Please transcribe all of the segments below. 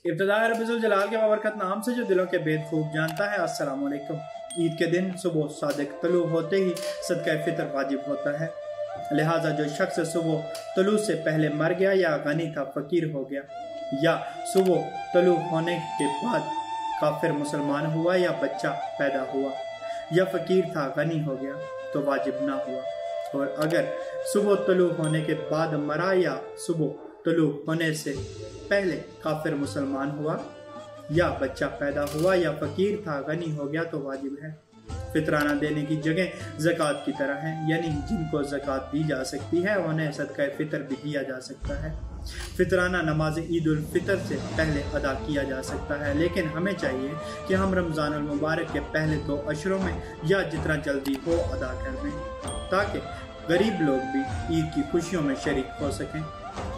इब्तिदा रब्बुल जलाल के बाबरकत नाम से जो दिलों के भेद खूब जानता है। अस्सलाम वालेकुम। ईद के दिन सुबह सादिक तलू होते ही सदका फितर वाजिब होता है। लिहाजा जो शख्स सुबह तलू से पहले मर गया या गनी था फकीर हो गया, या सुबह तलू होने के बाद काफिर मुसलमान हुआ, या बच्चा पैदा हुआ, या फकीर था गनी हो गया, तो वाजिब ना हुआ। और अगर सुबह तलू होने के बाद मरा या सुबह तलू होने से पहले काफिर मुसलमान हुआ, या बच्चा पैदा हुआ, या फकीर था गनी हो गया, तो वाजिब है। फितराना देने की जगह ज़कात की तरह है, यानी जिनको ज़कात दी जा सकती है उन्हें सदका फितर भी दिया जा सकता है। फितराना नमाज ईद उल फितर से पहले अदा किया जा सकता है, लेकिन हमें चाहिए कि हम रमज़ान अल मुबारक के पहले 2 अशरों में या जितना जल्दी हो अदा कर दें, ताकि गरीब लोग भी ईद की खुशियों में शरीक हो सकें।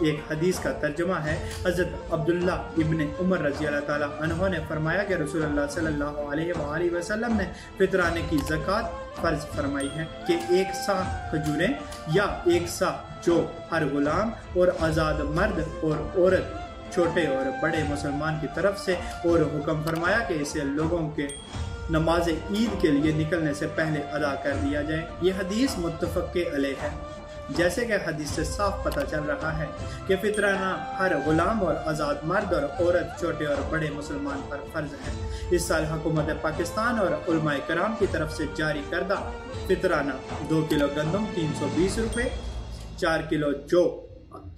एक हदीस का तर्जुमा है, हज़रत अब्दुल्ला इब्न उमर रज़ी अल्लाह ताला अन्हो ने फरमाया कि रसूलुल्लाह सल्लल्लाहु अलैहि वसल्लम ने फितराने की ज़कात फ़र्ज फरमाई है कि 1 सा खजूरें या 1 सा जो हर गुलाम और आज़ाद मर्द और औरत, छोटे और बड़े मुसलमान की तरफ से, और हुक्म फरमाया कि इसे लोगों के नमाज ईद के लिए निकलने से पहले अदा कर दिया जाए। ये हदीस मुत्तफ़क़ अलैह है। जैसे कि हदीस से साफ पता चल रहा है कि फितराना हर गुलाम और आज़ाद मर्द और औरत, छोटे और बड़े मुसलमान पर फर्ज है। इस साल हुकूमत पाकिस्तान और उलमाए कराम की तरफ से जारी करदा फितराना 2 किलो गंदम 320 रुपये, 4 किलो जौ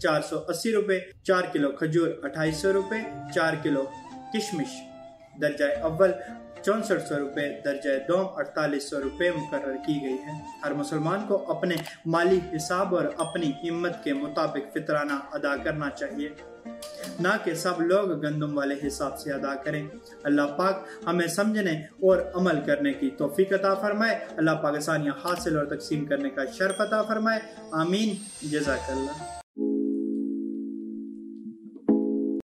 480 रुपये, 4 किलो खजूर 2800 रुपये, 4 किलो किशमिश दर्जा अव्वल 6400 रुपये, दर्जा दोम 4800 रुपये मुकर्रर की गई है। हर मुसलमान को अपने माली हिसाब और अपनी हिम्मत के मुताबिक फितराना अदा करना चाहिए, ना कि सब लोग गंदम वाले हिसाब से अदा करें। अल्लाह पाक हमें समझने और अमल करने की तौफीक अता फरमाए। अल्लाह पाक आसानियाँ हासिल और तकसीम करने का शर्फ अता फरमाए। आमीन। जज़ाकल्लाह।